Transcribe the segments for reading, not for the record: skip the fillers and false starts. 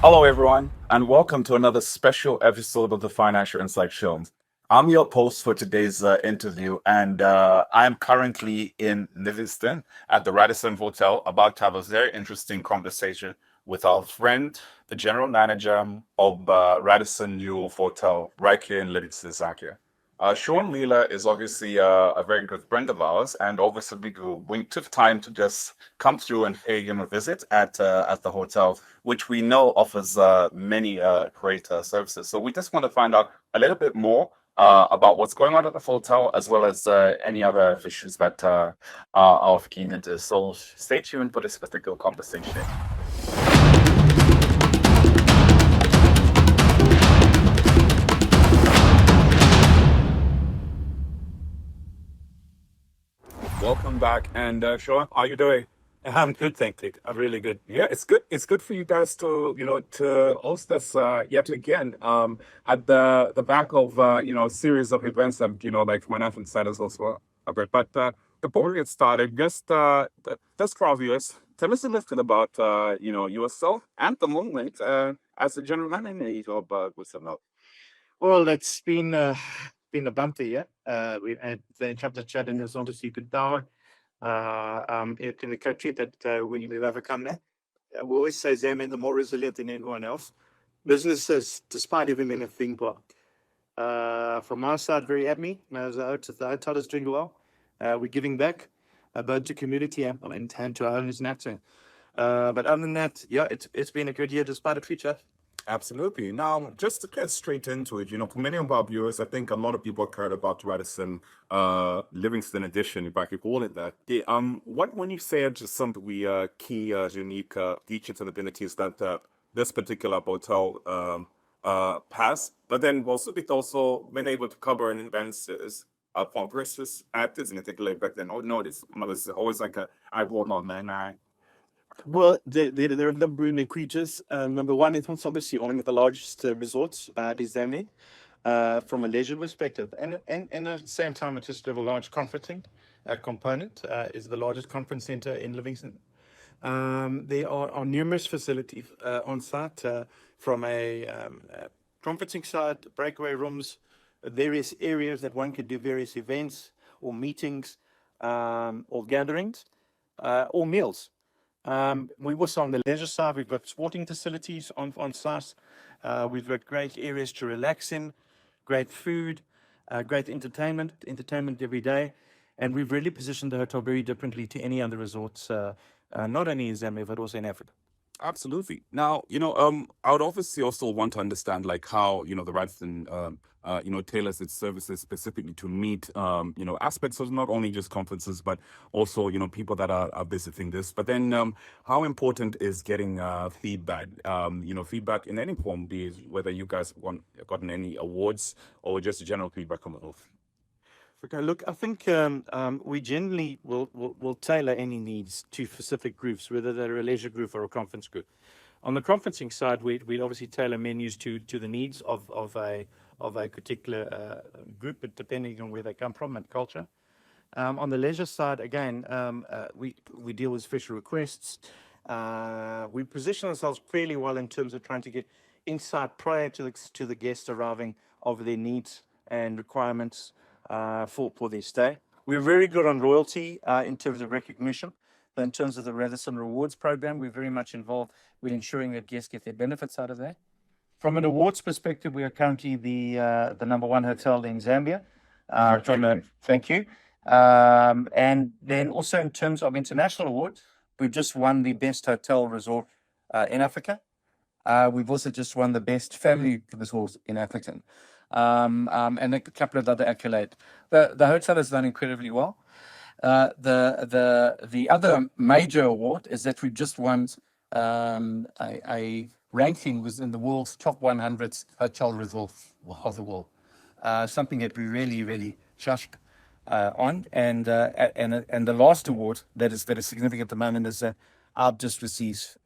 Hello, everyone, and welcome to another special episode of the Financial Insight Show. I'm your host for today's interview, and I am currently in Livingstone at the Radisson Hotel about to have a very interesting conversation with our friend, the general manager of Radisson Blu Hotel, right here in Livingstone, Zambia. Shaun Wheeler is obviously a very good friend of ours, and obviously we took time to just come through and pay him a visit at the hotel, which we know offers many great services. So we just want to find out a little bit more about what's going on at the hotel, as well as any other issues that are of keen interest. So stay tuned for this particular conversation. Welcome back, and Shaun, how are you doing? I'm good, thank you. I'm really good. Yeah, it's good. It's good for you guys to, to host us yet again at the back of, a series of events that, like Manaf Insiders also about. But before we get started, just for our viewers, tell us a little bit about, yourself and the moment as the general manager of Gusamel. Well, it's been a bumpy year. We've had the chapter chat in this obviously good down. In the country that we've overcome that. We always say Zambian the more resilient than anyone else. Businesses, despite everything a thing, but from our side, very happy. As the hotel is doing well. We're giving back both to community and to our owners and that. But other than that, yeah, it's been a good year despite the future. Absolutely. Now, just to get straight into it, for many of our viewers, I think a lot of people cared about Radisson Livingston edition, if I could call it that. What when you say just some of the key, unique features and abilities that this particular hotel has, but then also it's also been able to cover and events congresses, actors in particular, but then notice it's always like I brought on man. Well, there are a number of creatures. Number one, it's obviously one of the largest resorts is Zambia, from a leisure perspective. And at the same time, it's just a large conferencing component, is the largest conference center in Livingston. There are numerous facilities on site from a conferencing side, breakaway rooms, various areas that one could do various events or meetings or gatherings or meals. We also on the leisure side, we've got sporting facilities on site. We've got great areas to relax in, great food, great entertainment every day. And we've really positioned the hotel very differently to any other resorts, not only in Zambia, but also in Africa. Absolutely. Now, I would obviously also want to understand like how, the Radisson, tailors its services specifically to meet, aspects of not only just conferences, but also, people that are visiting this. But then how important is getting feedback, feedback in any form, be it whether you guys gotten any awards or just general feedback on the whole. Okay, look, I think we generally will tailor any needs to specific groups, whether they're a leisure group or a conference group. On the conferencing side, we obviously tailor menus to the needs of a particular group, but depending on where they come from and culture. On the leisure side, again, we deal with special requests. We position ourselves fairly well in terms of trying to get insight prior to the guests arriving of their needs and requirements for their stay. We're very good on loyalty in terms of recognition. But in terms of the Radisson Rewards program, we're very much involved with ensuring that guests get their benefits out of that. From an awards perspective, we are currently the #1 hotel in Zambia. Thank you. And then also in terms of international awards, we've just won the best hotel resort in Africa. We've also just won the best family resort in Africa. And a couple of other accolades. The hotel has done incredibly well. The other major award is that we've just won a ranking within the world's top 100 hotel resorts of the world. Something that we really chuffed on. And the last award that is significant at the moment is I've just received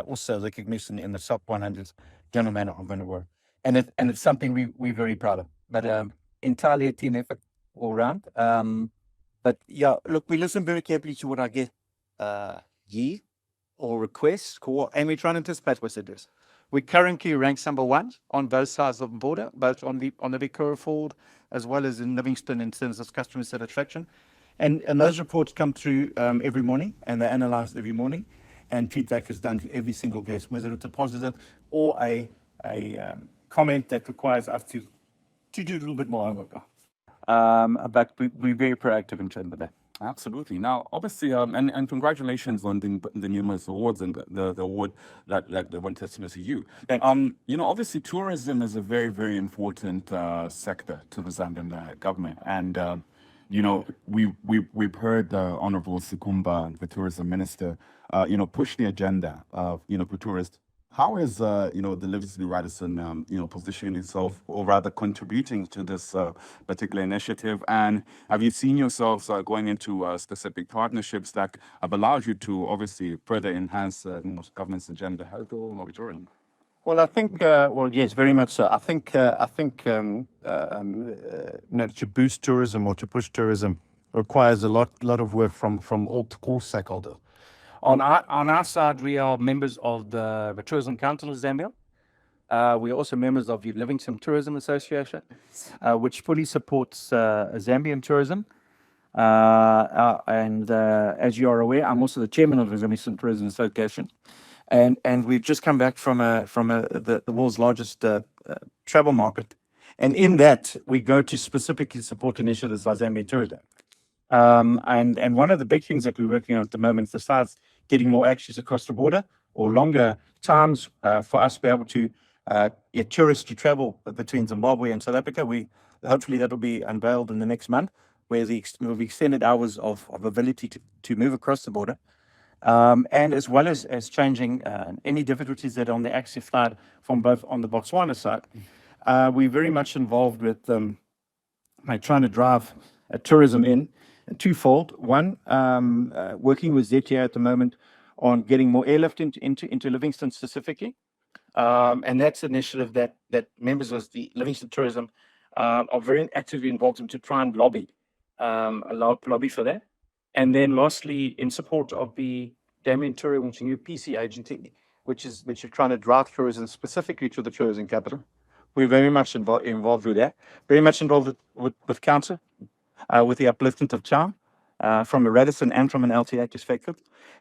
also recognition in the top 100 general manager of the world. And it's something we're very proud of. But entirely a team effort all around. But yeah, look, we listen very carefully to what I get or requests, and we try and anticipate what it is. We currently rank number 1 on both sides of the border, both on the 𝗙𝗃𝗲𝗃𝗃 as well as in Livingstone in terms of customer satisfaction. And those reports come through every morning, and they're analysed every morning, and feedback is done to every single guest, whether it's a positive or a comment that requires us to do a little bit more homework. But we're very proactive in terms of that. Absolutely. Now, obviously, and congratulations on the numerous awards and the award that went to you. You know, obviously, tourism is a very, very important sector to the Zambian government, and you know, we've heard Honorable 𝗙𝗃𝗲𝗃𝗃𝗶𝗄, the tourism minister, you know, push the agenda of, you know, for tourists. How is, you know, the Livingstone Radisson, you know, positioning itself, or rather contributing to this particular initiative? And have you seen yourselves going into specific partnerships that have allowed you to obviously further enhance government's agenda? How do you tourism? Well, I think, well, yes, very much so. I think, you know, to boost tourism or to push tourism requires a lot of work from all stakeholders. On our side, we are members of the Tourism Council of Zambia. We are also members of the Livingstone Tourism Association, which fully supports Zambian tourism. And as you are aware, I'm also the chairman of the Livingstone Tourism Association. And we've just come back from the world's largest travel market. And in that, we go to specifically support initiatives like Zambian tourism. And one of the big things that we're working on at the moment, besides getting more access across the border or longer times for us to be able to get tourists to travel between Zimbabwe and South Africa, hopefully that will be unveiled in the next month, where will be extended hours of ability to move across the border. And as well as changing any difficulties that are on the access side from both on the Botswana side. We're very much involved with trying to drive tourism in twofold. One, working with ZTA at the moment on getting more airlift into Livingstone specifically. And that's an initiative that members of the Livingstone Tourism are very actively involved in to try and lobby for that. And then lastly, in support of the Zambian Tourism, which is a new PC agency, which is trying to drive tourism specifically to the tourism capital. We're very much involved with that. Very much involved with council, with the upliftment of charm, from a Radisson and from an LTA perspective.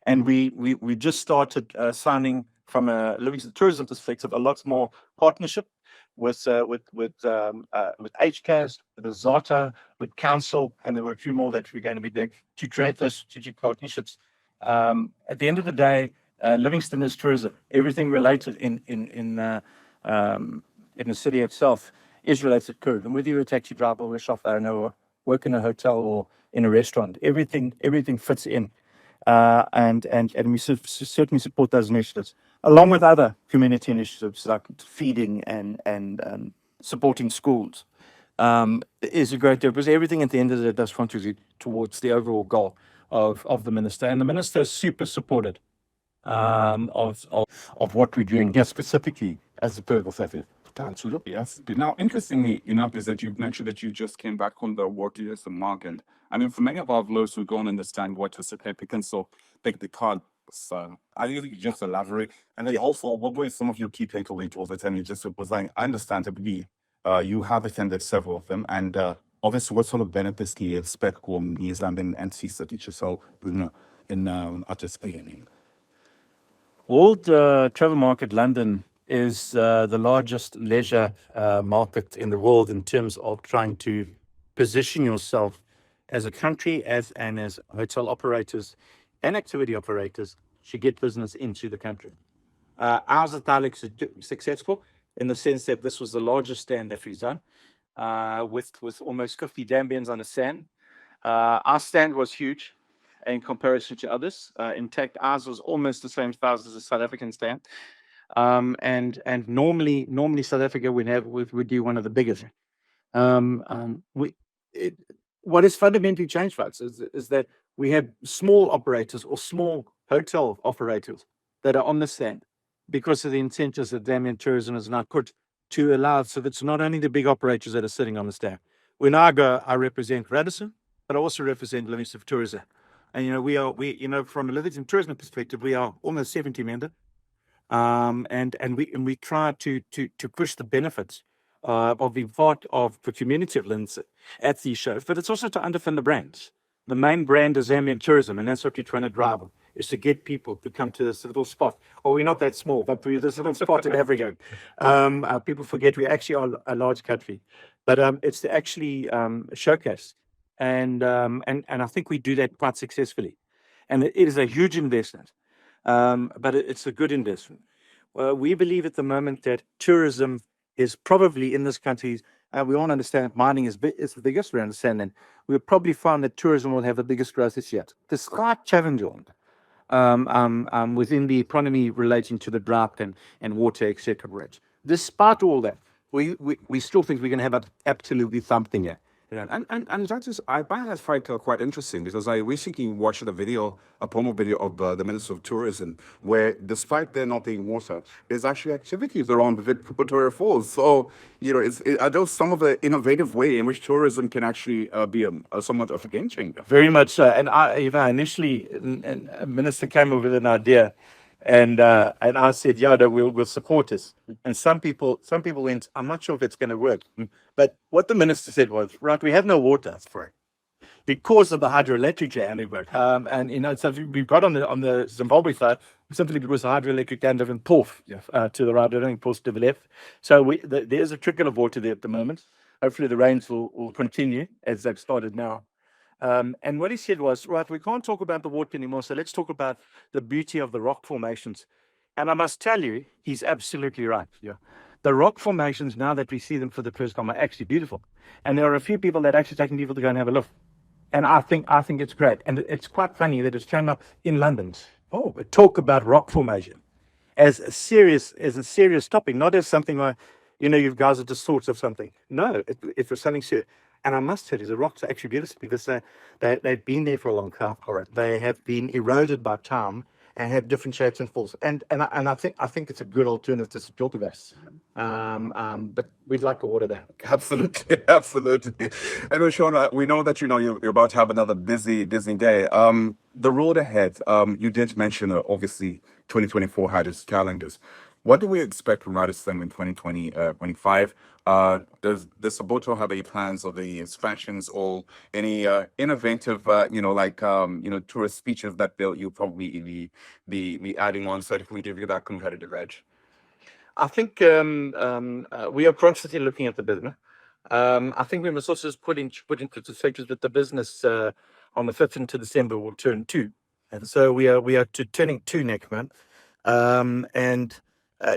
And we just started signing from a Livingstone tourism perspective a lot more partnership with 𝗙𝗃𝗲𝗃𝗃𝗶𝗄, with ZATA, with council, and there were a few more that we're going to be doing to create those strategic partnerships. At the end of the day, Livingstone is tourism. Everything related in the city itself is related to tourism. Whether you're a taxi driver or a shop owner or work in a hotel or in a restaurant, everything fits in. And we certainly support those initiatives, along with other community initiatives like feeding and supporting schools. Is a great deal, because everything at the end of the day does contribute towards the overall goal of the minister. And the minister is super supported of what we're doing here specifically as a political sector. Absolutely, yes. Now, interestingly enough, is that you've mentioned that you just came back on the award tourism market. I mean, for many of our viewers who don't understand what the significance of 𝗙𝗃𝗃𝗃𝗃𝗃𝗃, I think you just elaborate. And then also, what were some of your key takeaways towards it? And you just was like, I understand to be, you have attended several of them, and obviously, what sort of benefits do you expect from the Zambian entities that you so in participating? World Travel Market London is the largest leisure market in the world in terms of trying to position yourself as a country, as hotel operators and activity operators to get business into the country. Ours at 𝗙𝗃𝗃𝗃𝗃𝗃 successful in the sense that this was the largest stand that we've done, with almost 50 Zambians on the stand. Our stand was huge in comparison to others. In fact, ours was almost the same size as the South African stand. And normally South Africa would do one of the biggest. What has fundamentally changed for us is that we have small operators or small hotel operators that are on the stand because of the incentives that Zambian tourism has now put to allow. So it's not only the big operators that are sitting on the stand. When I go, I represent Radisson, but I also represent Livingstone Tourism. And we from a Livingstone Tourism perspective, we are almost 70 members. and we try to push the benefits of being part of the community of Linz at these shows, but it's also to underpin the brands. The main brand is Zambian tourism, and that's what we're trying to drive, is to get people to come to this little spot. Well, we're not that small, but we're this little spot in Africa. People forget we actually are a large country, but it's to actually showcase, and I think we do that quite successfully. And it is a huge investment, but it's a good investment. We believe at the moment that tourism is probably in this country, we all understand mining is the biggest, we understand, and we'll probably find that tourism will have the biggest growth this year. The slight challenge within the economy relating to the drought and water, etc. Despite all that, we still think we're going to have absolutely something here. Yeah, and that is, I find that fight quite interesting because I recently watched a promo video of the Minister of Tourism, where despite there not being water, there's actually activities around Victoria Falls. So, are those some of the innovative way in which tourism can actually be somewhat of a game changer? Very much so. And initially, a minister came up with an idea, and I said, yeah, we'll support this. And some people went, I'm not sure if it's going to work. But what the minister said was, right, we have no water for it because of the hydroelectric dam. And so we've got on the Zimbabwe side, simply because the hydroelectric dam doesn't poof to the right, I don't think poof to the left. So there's a trickle of water there at the moment. Hopefully the rains will continue as they've started now. And what he said was, right, we can't talk about the water anymore, so let's talk about the beauty of the rock formations. And I must tell you, he's absolutely right. Yeah. The rock formations, now that we see them for the first time, are actually beautiful. And there are a few people that actually taking people to go and have a look. And I think it's great. And it's quite funny that it's come up in London. Oh, talk about rock formation as a serious topic, not as something like, you guys are just sorts of something. No, it was something serious. And I must tell you, the rocks are actually beautiful because they've been there for a long time. All right. They have been eroded by time and have different shapes and forms. And I think it's a good alternative to 𝗃𝗃𝗃𝗃𝗃. But we'd like to order that. Absolutely, absolutely. Anyway, Shaun, we know that you're about to have another busy day. The road ahead. You did mention obviously 2024 had its calendars. What do we expect from Radisson in 2025? Does Soboto have any plans of the expansions or any innovative, tourist features that you'll probably be adding on so that we give you that competitive edge? I think we are constantly looking at the business. I think we must also just put into perspective that the business on the 5th of December will turn 2. And so we are turning 2 next month.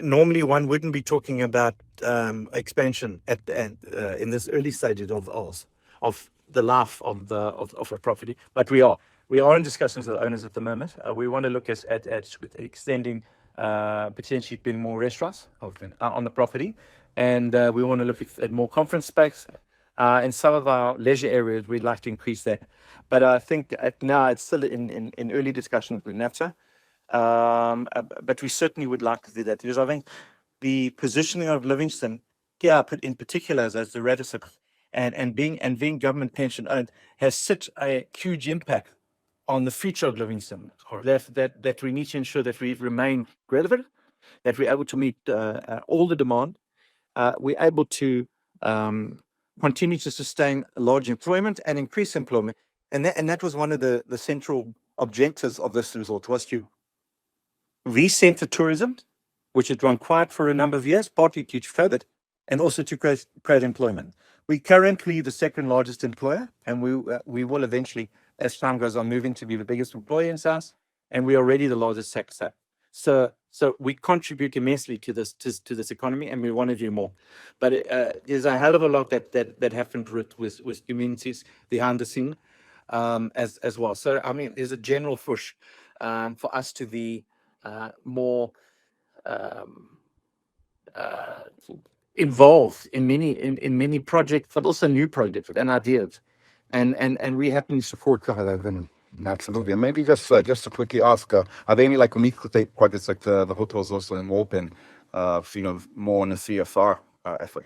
Normally one wouldn't be talking about expansion at the end, in this early stages of the life of a property, but we are in discussions with owners at the moment. We want to look at extending, potentially being more restaurants on the property, and we want to look at more conference space. In some of our leisure areas, we'd like to increase that, but I think now it's still in early discussions with NAFTA. But we certainly would like to do that, because I think the positioning of Livingstone here, in particular as the Radisson, and being government pension owned, has such a huge impact on the future of Livingstone that we need to ensure that we remain relevant, that we're able to meet all the demand, we're able to continue to sustain large employment and increase employment, and that was one of the central objectives of this resort, was to recenter tourism, which had gone quiet for a number of years, partly due to COVID, and also to create employment. We're currently the second largest employer, and we will eventually, as time goes on, move into be the biggest employer in South, and we are already the largest sector. So we contribute immensely to this economy, and we want to do more. But there's a hell of a lot that happened with communities behind the scene as well. So I mean, there's a general push for us to be more involved in many projects, but also new projects and ideas, and we happily support that. Absolutely. And maybe just to quickly ask, are there any community projects like the hotels also involved in more on the CSR effort?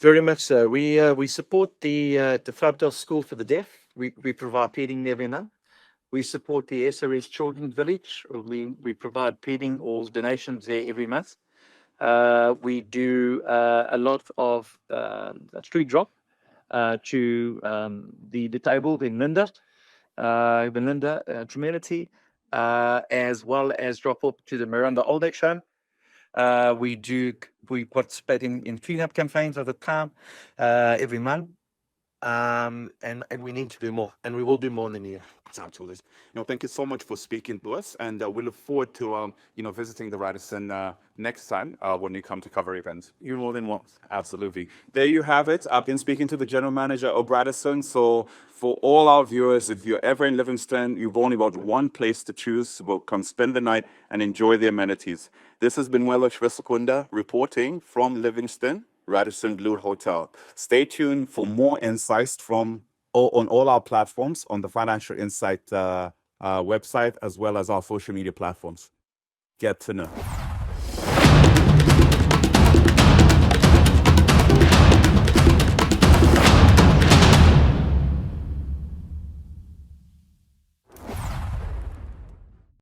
Very much so. We support the 𝗀𝗃𝗃𝗃𝗃 school for the deaf. We provide feeding there every month. We support the SRS Children's Village. We provide feeding or donations there every month. We do a lot of street drop to the disabled in Belinda community, as well as drop off to the Miranda Old Age Home. We participate in cleanup campaigns at the time every month. And we need to do more, and we will do more in the year. Absolutely. Thank you so much for speaking to us, and we look forward to visiting the Radisson next time when you come to cover events. You're more than welcome. Absolutely. There you have it. I've been speaking to the general manager of Radisson. So for all our viewers, if you're ever in Livingstone, you've only got one place to choose. Well, come spend the night and enjoy the amenities. This has been 𝗛𝗏 Chibesakunda reporting from Livingstone, Radisson Blu Hotel. Stay tuned for more insights on all our platforms on the Financial Insight website, as well as our social media platforms. Get to know.